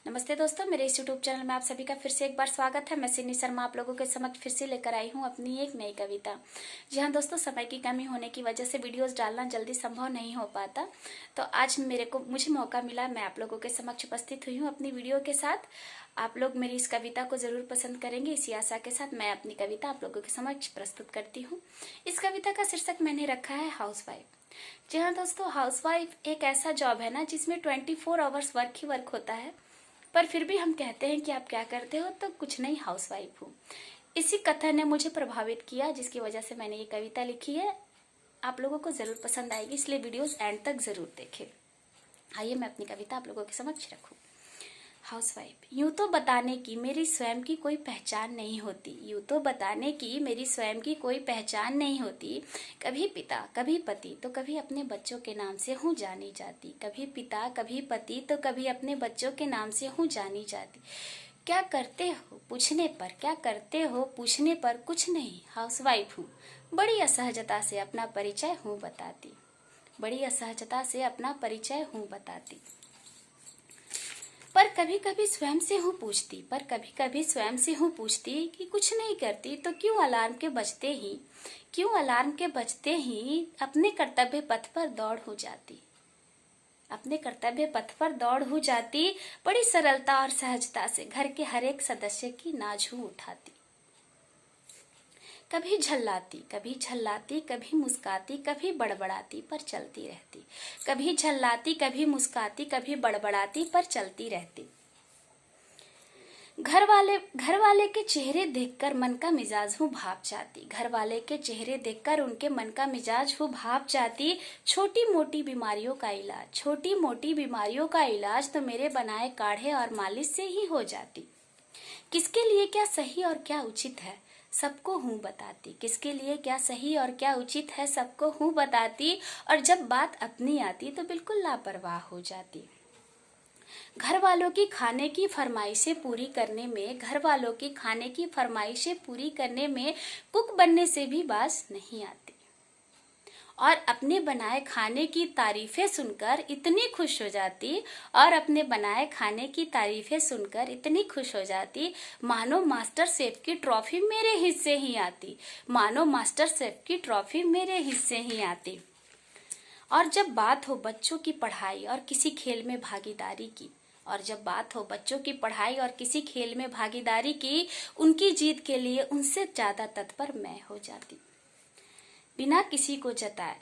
नमस्ते दोस्तों, मेरे इस यूट्यूब चैनल में आप सभी का फिर से एक बार स्वागत है। मैं सिन्नी शर्मा आप लोगों के समक्ष फिर से लेकर आई हूं अपनी एक नई कविता। जी हाँ दोस्तों, समय की कमी होने की वजह से वीडियोस डालना जल्दी संभव नहीं हो पाता, तो आज मुझे मौका मिला। मैं आप लोगों के समक्ष उपस्थित हुई हूँ अपनी वीडियो के साथ। आप लोग मेरी इस कविता को जरूर पसंद करेंगे, इसी आशा के साथ मैं अपनी कविता आप लोगों के समक्ष प्रस्तुत करती हूँ। इस कविता का शीर्षक मैंने रखा है हाउसवाइफ। जी हाँ दोस्तों, हाउसवाइफ एक ऐसा जॉब है ना जिसमें 24 आवर्स वर्क ही वर्क होता है, पर फिर भी हम कहते हैं कि आप क्या करते हो, तो कुछ नहीं, हाउसवाइफ हूँ। इसी कथन ने मुझे प्रभावित किया, जिसकी वजह से मैंने ये कविता लिखी है। आप लोगों को जरूर पसंद आएगी, इसलिए वीडियोस एंड तक जरूर देखें। आइए मैं अपनी कविता आप लोगों के समक्ष रखूं। हाउसवाइफ। यूं तो बताने की मेरी स्वयं की कोई पहचान नहीं होती, यूं तो बताने की मेरी स्वयं की कोई पहचान नहीं होती। कभी पिता कभी पति तो कभी अपने बच्चों के नाम से हूँ जानी जाती, कभी पिता कभी पति तो कभी अपने बच्चों के नाम से हूँ जानी जाती। क्या करते हो पूछने पर, क्या करते हो पूछने पर कुछ नहीं, हाउसवाइफ हूँ। बड़ी असहजता से अपना परिचय हूँ बताती, बड़ी असहजता से अपना परिचय हूँ बताती। पर कभी कभी स्वयं से हूँ पूछती, पर कभी कभी स्वयं से हूँ पूछती कि कुछ नहीं करती तो क्यों अलार्म के बजते ही, क्यों अलार्म के बजते ही अपने कर्तव्य पथ पर दौड़ हो जाती, अपने कर्तव्य पथ पर दौड़ हो जाती। बड़ी सरलता और सहजता से घर के हर एक सदस्य की नाज हूँ उठाती। कभी झल्लाती कभी झल्लाती, कभी मुस्काती कभी बड़बड़ाती पर चलती रहती, कभी झल्लाती कभी मुस्काती कभी बड़बड़ाती पर चलती रहती। घर वाले के चेहरे देखकर मन का मिजाज हूँ भाप जाती, घर वाले के चेहरे देखकर उनके मन का मिजाज हूँ भाप जाती। छोटी मोटी बीमारियों का इलाज, छोटी मोटी बीमारियों का इलाज तो मेरे बनाए काढ़े और मालिश से ही हो जाती। किसके लिए क्या सही और क्या उचित है सबको हूँ बताती, किसके लिए क्या सही और क्या उचित है सबको हूँ बताती। और जब बात अपनी आती तो बिल्कुल लापरवाह हो जाती। घर वालों की खाने की फरमाइशें पूरी करने में, घर वालों की खाने की फरमाइशें पूरी करने में कुक बनने से भी बाज नहीं आती। और अपने बनाए खाने की तारीफें सुनकर इतनी खुश हो जाती, और अपने बनाए खाने की तारीफें सुनकर इतनी खुश हो जाती, मानो मास्टर शेफ की ट्रॉफी मेरे हिस्से ही आती, मानो मास्टर शेफ की ट्रॉफी मेरे हिस्से ही आती। और जब बात हो बच्चों की पढ़ाई और किसी खेल में भागीदारी की, और जब बात हो बच्चों की पढ़ाई और किसी खेल में भागीदारी की, उनकी जीत के लिए उनसे ज्यादा तत्पर मैं हो जाती। बिना किसी को जताए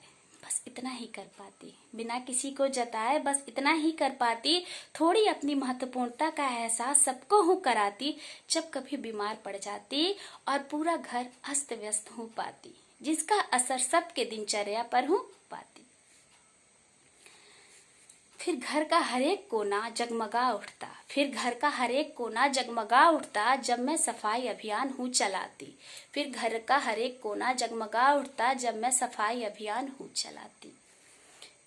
बस इतना ही कर पाती, बिना किसी को जताए बस इतना ही कर पाती। थोड़ी अपनी महत्वपूर्णता का एहसास सबको हूँ कराती, जब कभी बीमार पड़ जाती और पूरा घर अस्त व्यस्त हूँ पाती, जिसका असर सबके दिनचर्या पर हूँ पाती। फिर घर का हर एक कोना जगमगा उठता, फिर घर का हर एक कोना जगमगा उठता जब मैं सफाई अभियान हूँ चलाती, फिर घर का हर एक कोना जगमगा उठता जब मैं सफाई अभियान हूँ चलाती।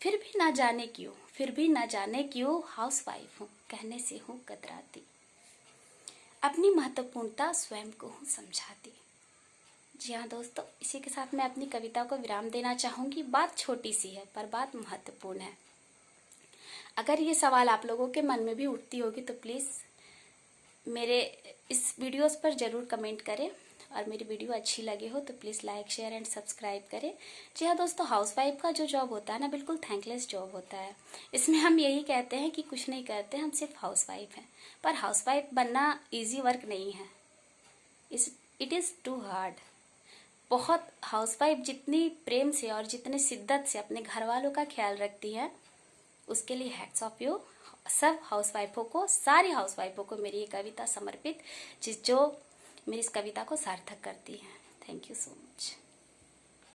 फिर भी ना जाने क्यों, फिर भी ना जाने क्यों हाउसवाइफ हूँ कहने से हूँ कतराती। अपनी महत्वपूर्णता स्वयं को हूँ समझाती। जी हाँ दोस्तों, इसी के साथ मैं अपनी कविता को विराम देना चाहूंगी। बात छोटी सी है पर बात महत्वपूर्ण है। अगर ये सवाल आप लोगों के मन में भी उठती होगी तो प्लीज़ मेरे इस वीडियोस पर ज़रूर कमेंट करें, और मेरी वीडियो अच्छी लगे हो तो please like share and subscribe करें। जी हाँ दोस्तों, हाउसवाइफ का जो जॉब होता है ना, बिल्कुल थैंकलेस जॉब होता है। इसमें हम यही कहते हैं कि कुछ नहीं करते, हम सिर्फ हाउसवाइफ हैं। पर हाउसवाइफ बनना ईजी वर्क नहीं है, इट इज़ टू हार्ड। बहुत हाउसवाइफ जितनी प्रेम से और जितनी शिद्दत से अपने घर वालों का ख्याल रखती है, उसके लिए हैट्स ऑफ यू। सब हाउसवाइफों को, सारी हाउसवाइफों को मेरी ये कविता समर्पित, जो मेरी इस कविता को सार्थक करती है। Thank you so much.